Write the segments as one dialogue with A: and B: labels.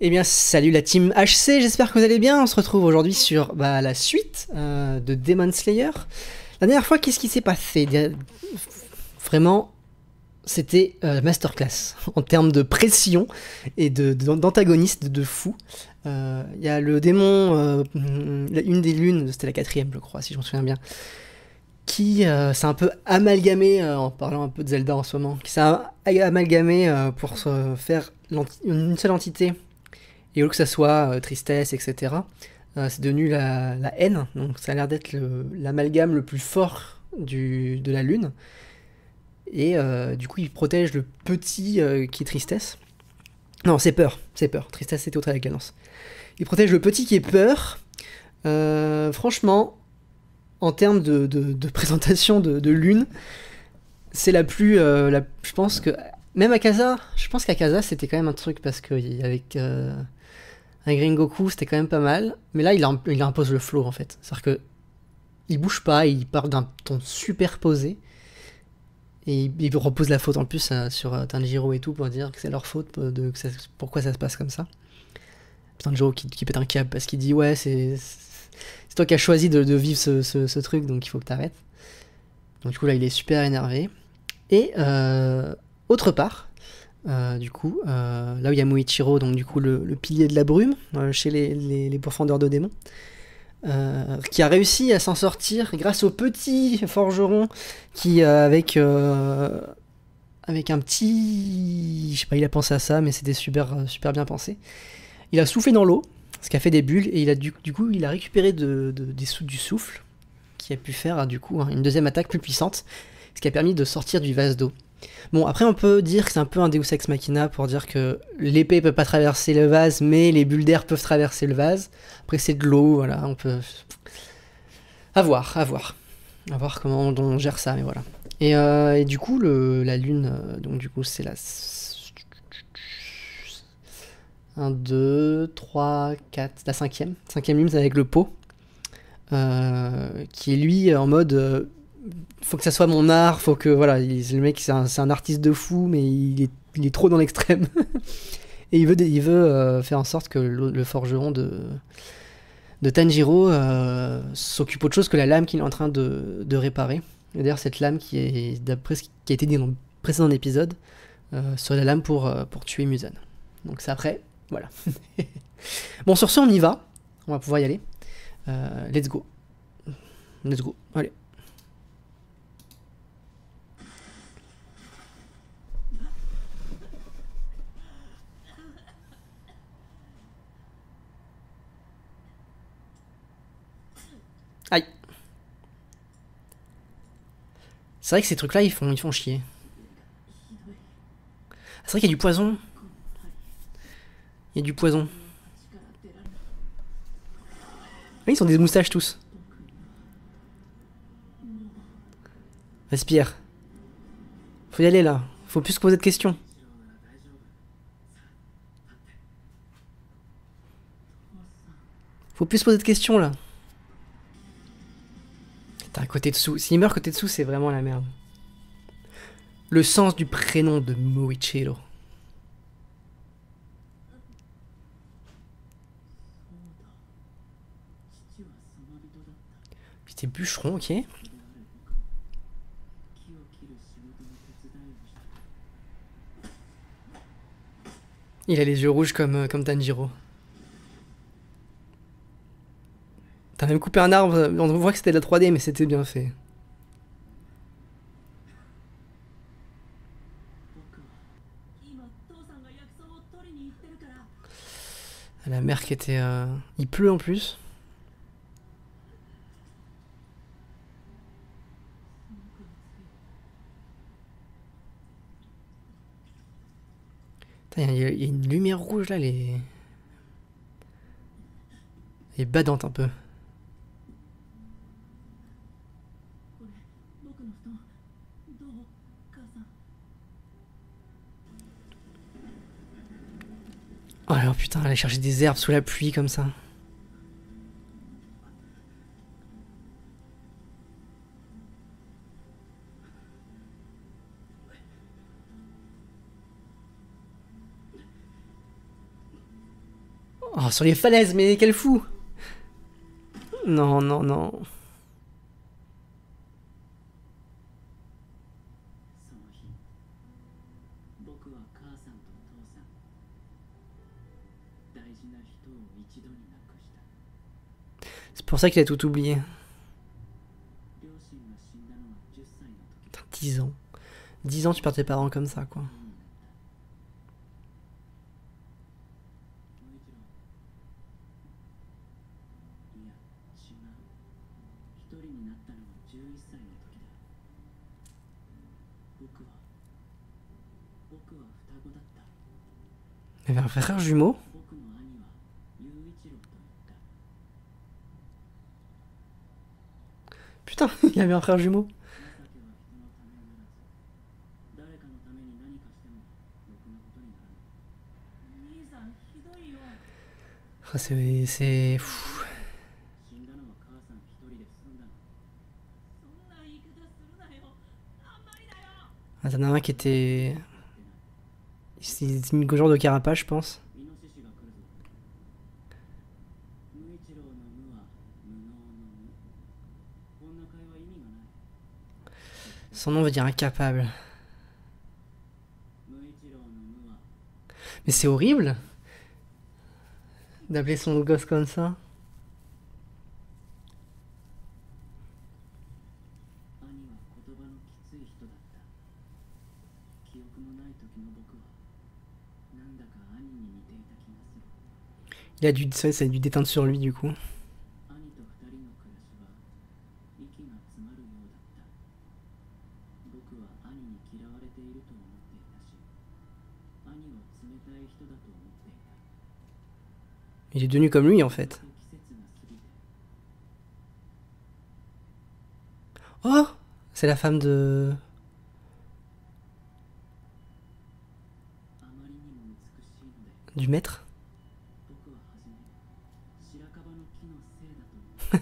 A: Eh bien, salut la team HC, j'espère que vous allez bien. On se retrouve aujourd'hui sur la suite de Demon Slayer. La dernière fois, qu'est-ce qui s'est passé? Vraiment, c'était masterclass en termes de pression et d'antagoniste de fou. Il y a le démon, une des lunes, c'était la quatrième, je crois, si je me souviens bien, qui s'est un peu amalgamé, en parlant un peu de Zelda en ce moment, qui s'est amalgamé pour se faire une seule entité. Et au lieu que ça soit tristesse, etc., c'est devenu la haine. Donc ça a l'air d'être l'amalgame le plus fort de la lune. Et du coup, il protège le petit qui est tristesse. Non, c'est peur. C'est peur. Tristesse, c'était autre avec Cadence. Il protège le petit qui est peur. Franchement, en termes de présentation de lune, c'est la plus. Je pense que. Même Akaza, je pense qu'Akaza c'était quand même un truc parce que avec. Avec Rengoku, c'était quand même pas mal. Mais là, il impose le flow, en fait. C'est-à-dire que il bouge pas, il part d'un ton superposé. Et il repose la faute en plus sur Tanjiro et tout pour dire que c'est leur faute, pourquoi ça se passe comme ça. Tanjiro qui pète un câble parce qu'il dit ouais, c'est toi qui as choisi de vivre ce truc, donc il faut que t'arrêtes. Donc du coup, là, il est super énervé. Et autre part, du coup, là où il y a Muichiro, donc du coup le pilier de la brume, chez les pourfendeurs de démons, qui a réussi à s'en sortir grâce au petit forgeron qui, avec un petit... Je sais pas, il a pensé à ça, mais c'était super bien pensé. Il a soufflé dans l'eau, ce qui a fait des bulles, et du coup, il a récupéré du souffle, qui a pu faire du coup une deuxième attaque plus puissante, ce qui a permis de sortir du vase d'eau. Bon, après, on peut dire que c'est un peu un Deus Ex Machina pour dire que l'épée peut pas traverser le vase, mais les bulles d'air peuvent traverser le vase. Après, c'est de l'eau, voilà, on peut. À voir, à voir. À voir comment on gère ça, mais voilà. Et du coup, la lune, donc du coup, c'est la. 1, 2, 3, 4, la cinquième. Cinquième lune, c'est avec le pot. Qui est lui en mode. Faut que ça soit mon art, faut que. Voilà, le mec, c'est un artiste de fou, mais il est trop dans l'extrême. Et il veut faire en sorte que le forgeron de Tanjiro s'occupe autre chose que la lame qu'il est en train de réparer. Et d'ailleurs, cette lame qui est, d'après ce qui a été dit dans le précédent épisode, serait la lame pour tuer Muzan. Donc c'est après, voilà. Bon, sur ce, on y va. On va pouvoir y aller. Let's go. Let's go. Allez. Aïe. C'est vrai que ces trucs-là, ils font chier. C'est vrai qu'il y a du poison. Il y a du poison. Oui, ils ont des moustaches tous. Respire. Faut y aller là. Faut plus se poser de questions. Faut plus se poser de questions là. T'as un côté dessous. S'il meurt côté dessous, c'est vraiment la merde. Le sens du prénom de Muichiro. C'était bûcheron, ok. Il a les yeux rouges comme Tanjiro. T'as même coupé un arbre, on voit que c'était de la 3D, mais c'était bien fait. La mer qui était... Il pleut en plus. Il y a une lumière rouge là, elle est badante un peu. Oh là putain, aller chercher des herbes sous la pluie comme ça. Oh, sur les falaises, mais quel fou! Non, non, non.
B: その日僕は母さんと父さん大事な人を一度に亡くした。
A: C'est pour ça qu'il a tout oublié.
B: 両親が死んだのは10歳の時。
A: Putain, 10 ans. 10 ans, tu perds tes parents comme ça, quoi.
B: 無一郎、いや違う、一人になったのは11歳の時だ。僕は双子だった。
A: Il avait un frère jumeau?
B: 僕の兄は雄一郎と言った。
A: Putain, il avait un frère jumeau.
B: 情けは人のためならず、誰かのために何かしてもろくなことにならない。兄さんひどいよ。
A: Ah, c'est... Pff.
B: 死んだのは母さん一人で済んだの。そんな言い方するなよ。あんまりだよ。
A: Ah, t'en as un qui était... C'est une genre de carapace, je pense.
B: イノシシが来るぞ。無一郎の無は無能の無。こんな会話意味がない。
A: Son nom veut dire incapable.
B: 無一郎の無は
A: Mais c'est horrible d'appeler son gosse comme ça.
B: 兄は言葉のきつい人だった。記憶のない時の僕はなんだか兄に似ていた気がする。
A: Il a dû... Ça a dû déteindre sur lui, du coup.
B: 兄と二人の暮らしは息が詰まるようだった。僕は兄に嫌われていると思っていたし、兄を冷たい人だと思っていた。
A: Il est devenu comme lui, en fait.
B: 季節が過ぎて
A: Oh! C'est la femme de...
B: あまりにも美しいので、
A: du maître.
B: 僕は初め白樺の木のせいだと思った。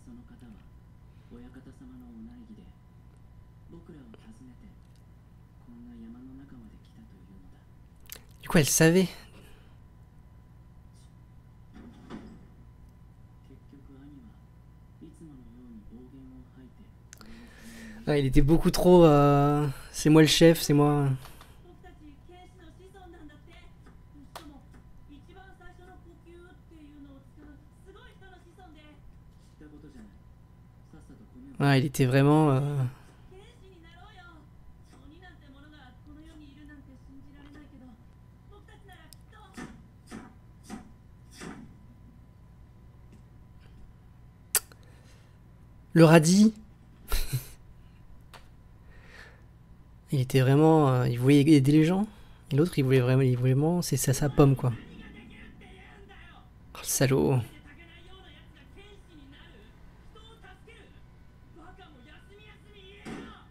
B: その方は親方様のお内儀で、僕らを訪ねてこんな山の中まで来たというのだ。
A: Du coup, elle savait.
B: 結局兄はいつものように暴言を吐いて俺の鼻を
A: Ah, il était beaucoup trop... C'est moi le chef, c'est moi...
B: 僕たち剣士の子孫なんだって。しかも一番最初の呼吸っていうのを使うすごい人の子孫で。知ったことじゃない。さっさと米を
A: Ah, il était vraiment...
B: 剣士になろうよ。鬼なんてものがこの世にいるなんて信じられないけど、僕たちならきっと。
A: Le radis. Il était vraiment... il voulait aider les gens. Et l'autre, il voulait vraiment... C'est ça, sa pomme, quoi. Oh, le salaud.
B: 竹ないようなやつが剣士になる。人を助ける。バカも休み休み言えよ。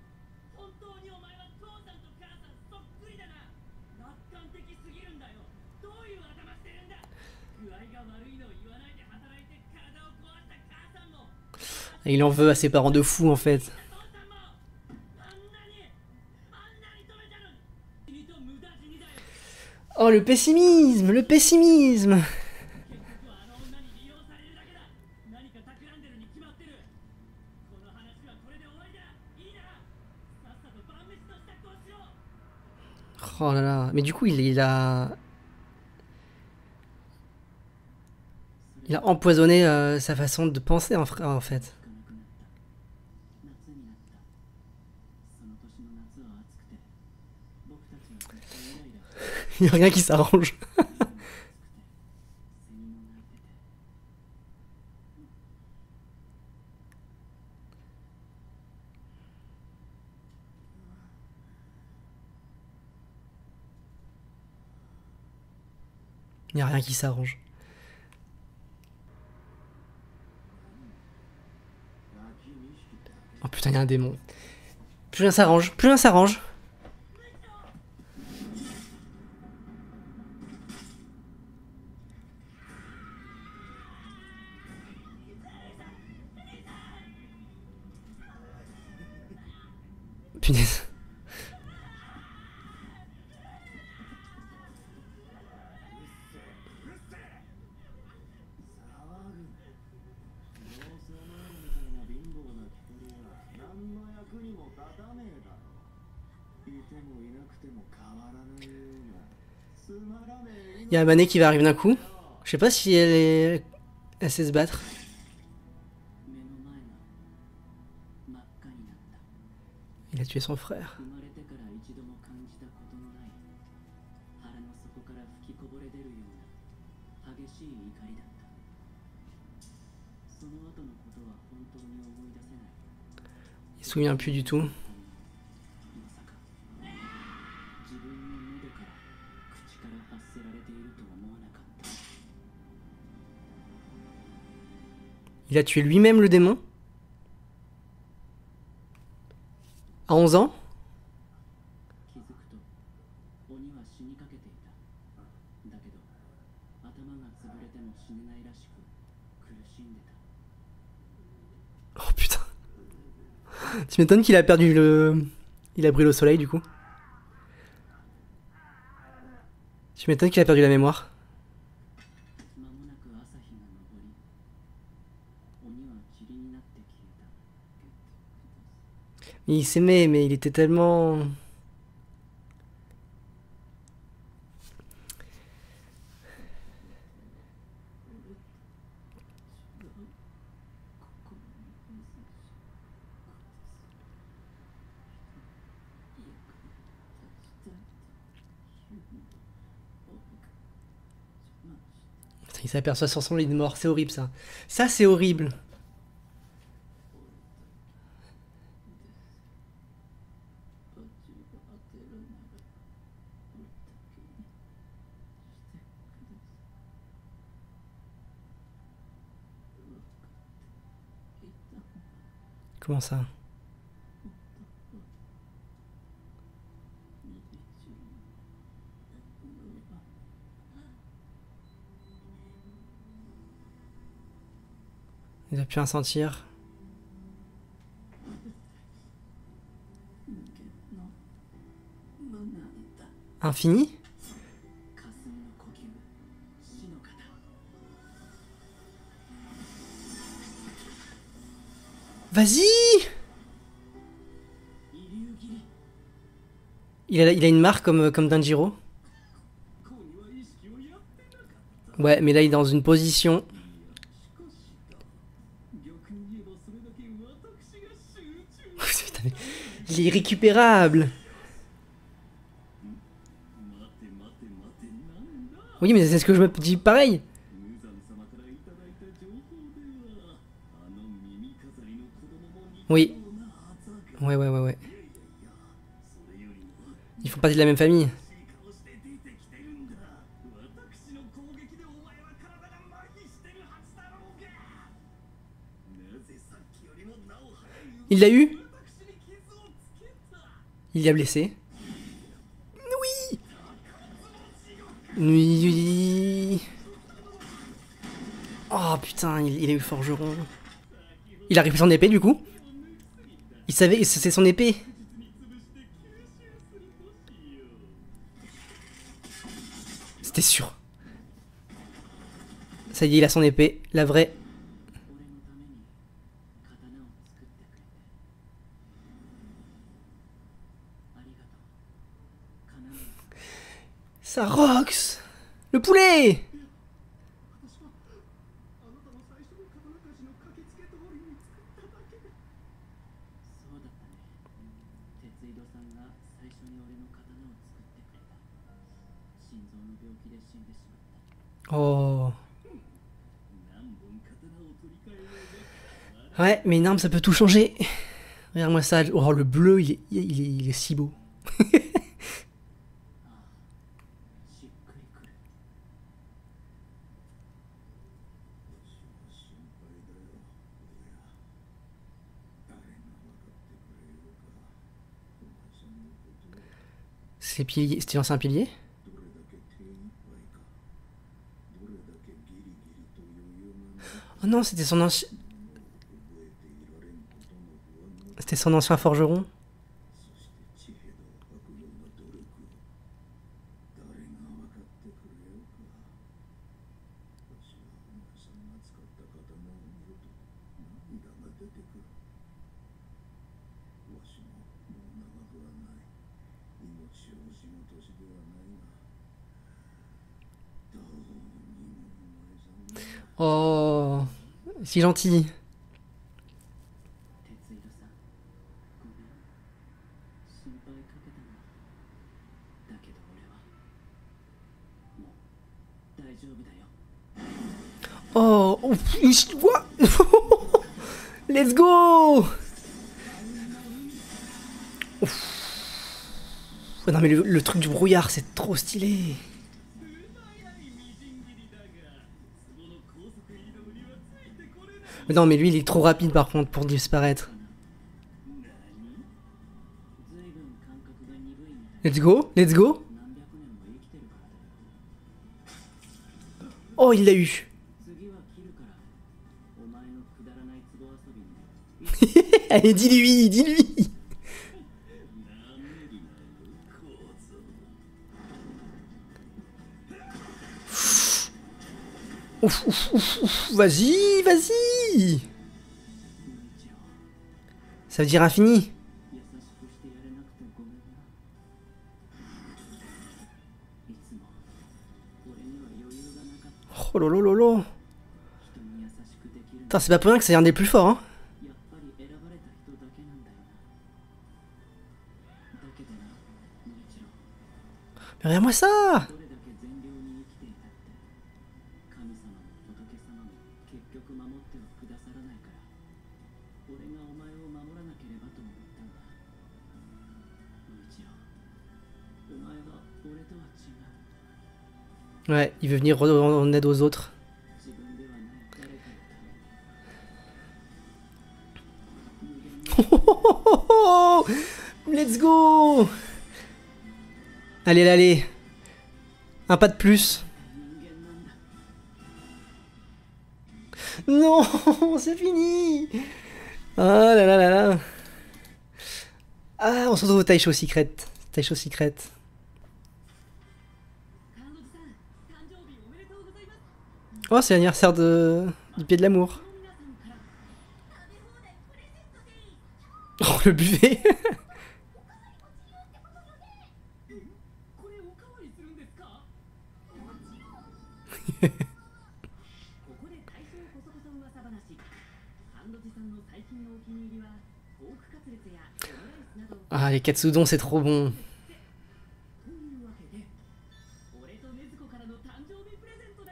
B: 本当にお前は父さんと母さんそっくりだな。楽観的すぎるんだよ。どういう頭してるんだ。具合が悪いのを言わないで働いて体を壊した母さんも。
A: Et il en veut à ses parents de fou, en fait.
B: 父さんも。あんなに止めたのに。君と無駄死にだよ。
A: Oh, le pessimisme! Le pessimisme!
B: 結局はあの女に利用されるだけだ。何か企んでるに決まってる。この話はこれで終わりだ。いいな。さっさと晩飯の支度をしろ。
A: Oh là là. Mais du coup, il a... Il a empoisonné sa façon de penser, en fait.
B: がなくなった。夏になった。その年の夏は暑くて、僕たちはずっとイライラして
A: Il n'y a rien qui s'arrange.
B: 暑くて、セミも鳴いてて。
A: Il n'y a rien qui s'arrange. Oh putain, il y a un démon. Plus rien s'arrange, plus rien s'arrange. Punaise. Il y a un Mané qui va arriver d'un coup. Je sais pas si elle sait se battre.
B: 目の前が真っ赤になった。
A: Il a tué son frère.
B: 生まれてから一度も感じたことのない腹の底から吹きこぼれ出るような激しい怒りだった。その後のことは本当に思い出せない。
A: Il se souvient plus du tout.
B: まさか自分の喉から口から発せられていると思わなかった。
A: Il a tué lui-même le démon. À 11 ans.
B: 気づくと鬼は死にかけていた。だけど頭が潰れても死ねないらしく苦しんでた。
A: Oh putain. Tu m'étonnes qu'il a perdu le... Il a brûlé au soleil du coup. Tu m'étonnes qu'il a perdu la mémoire.
B: 間もなく朝日が昇り、鬼は塵になって消えた。
A: Il s'aimait, mais il était tellement... Putain, il s'aperçoit sur son lit de mort, c'est horrible ça. Ça c'est horrible. Comment ça? Il a pu en sentir. Infini? Vas-y! Il a une marque comme Danjiro. Ouais, mais là il est dans une position. Putain, il est irrécupérable. Oui, mais c'est ce que je me dis pareil. Oui. Ouais. Ils font partie de la même famille. Il l'a eu? Il l'a blessé. Oui. Oui. Oh putain, il a eu le forgeron. Il a récupéré son épée du coup. Il savait que c'est son épée. C'était sûr. Ça y est, il a son épée, la vraie. Ça rocks. Le poulet. Oh. Ouais, mais une arme, ça peut tout changer. Regarde-moi ça. Oh, le bleu, il est si beau. C'était l'ancien pilier? Oh non, c'était son ancien... C'était son ancien forgeron. Oh, si gentil.
B: 鉄色さん、ごめん。心配かけたの。だけど俺はもう大丈夫だよ。
A: Oh, ouf, what? Let's go! Ouf. Non mais le truc du brouillard, c'est trop stylé. Non mais lui il est trop rapide par contre pour disparaître. Let's go, let's go. Oh il l'a eu. Allez dis-lui, dis-lui. Ouf, ouf, ouf, ouf. Vas-y, vas-y. Ça veut dire infini. Oh lolo lolo. Putain, c'est pas pour rien que c'est un des plus forts, hein. Mais regarde-moi ça. Ouais, il veut venir en aide aux autres. Let's go. Allez, allez. Un pas de plus. Non, c'est fini. Ah là là là là. Ah, on se retrouve au Taisho Secret. Taisho Secret. Oh, c'est l'anniversaire du pied de l'amour. Oh, le buffet. Ah, les katsudon, c'est trop bon.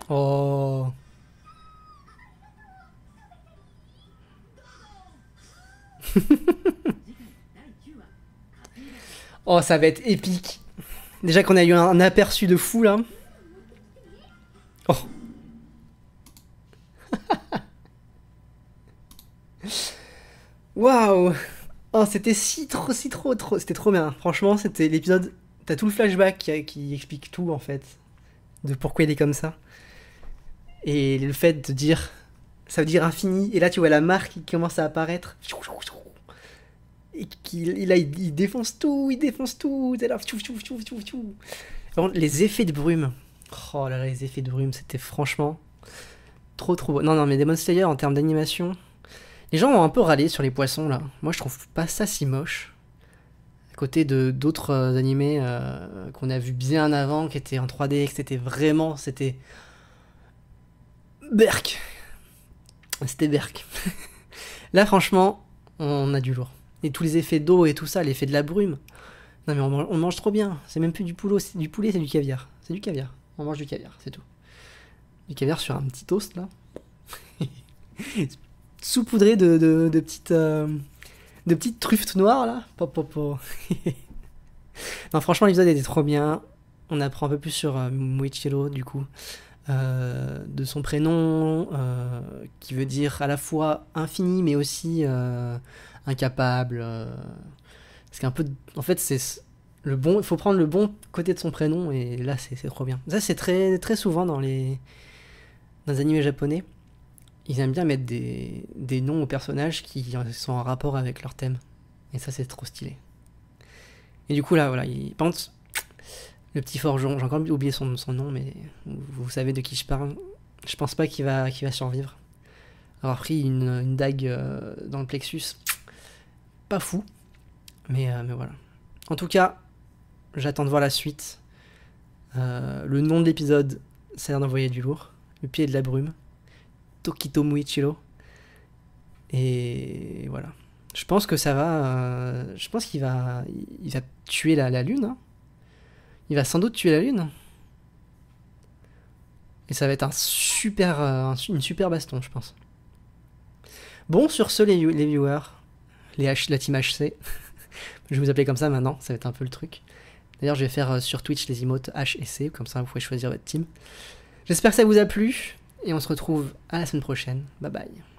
A: Oh. Oh, ça va être épique. Déjà qu'on a eu un aperçu de fou là. Oh. Waouh. Oh, c'était trop. C'était trop bien. Franchement, c'était l'épisode. T'as tout le flashback qui explique tout en fait. De pourquoi il est comme ça. Et le fait de dire. Ça veut dire infini. Et là, tu vois la marque qui commence à apparaître. Et il défonce tout, t'es là. Par contre, les effets de brume. Oh là là, les effets de brume, c'était franchement trop beau. Non, mais Demon Slayer en termes d'animation. Les gens ont un peu râlé sur les poissons là. Moi, je trouve pas ça si moche. À côté de d'autres animés qu'on a vu bien avant, qui étaient en 3D, que c'était Berk. C'était Berk. Là, franchement, on a du lourd. Et tous les effets d'eau et tout ça, l'effet de la brume. Non mais on mange trop bien. C'est même plus du poulet, c'est du caviar. C'est du caviar. On mange du caviar, c'est tout. Du caviar sur un petit toast là. Saupoudré de petites truffes tout noires là. Non franchement l'épisode était trop bien. On apprend un peu plus sur Muichiro du coup. De son prénom qui veut dire à la fois infini mais aussi incapable. Parce qu'un peu en fait c'est le bon, il faut prendre le bon côté de son prénom et là c'est trop bien. Ça c'est très souvent dans les animés japonais. Ils aiment bien mettre des noms aux personnages qui sont en rapport avec leur thème. Et ça c'est trop stylé. Et du coup là voilà, par contre le petit forgeron, j'ai encore oublié son nom, mais vous savez de qui je parle. Je pense pas qu'il va survivre. Avoir pris une dague dans le plexus, pas fou. Mais voilà. En tout cas, j'attends de voir la suite. Le nom de l'épisode, ça a l'air d'envoyer du lourd. Le pied de la brume. Tokito Muichiro. Et voilà. Je pense que ça va... je pense il va tuer la lune. Hein. Il va sans doute tuer la lune. Et ça va être une super baston, je pense. Bon, sur ce, les viewers, la team HC, je vais vous appeler comme ça maintenant, ça va être un peu le truc. D'ailleurs, je vais faire sur Twitch les emotes H et C, comme ça vous pouvez choisir votre team. J'espère que ça vous a plu, et on se retrouve à la semaine prochaine. Bye bye.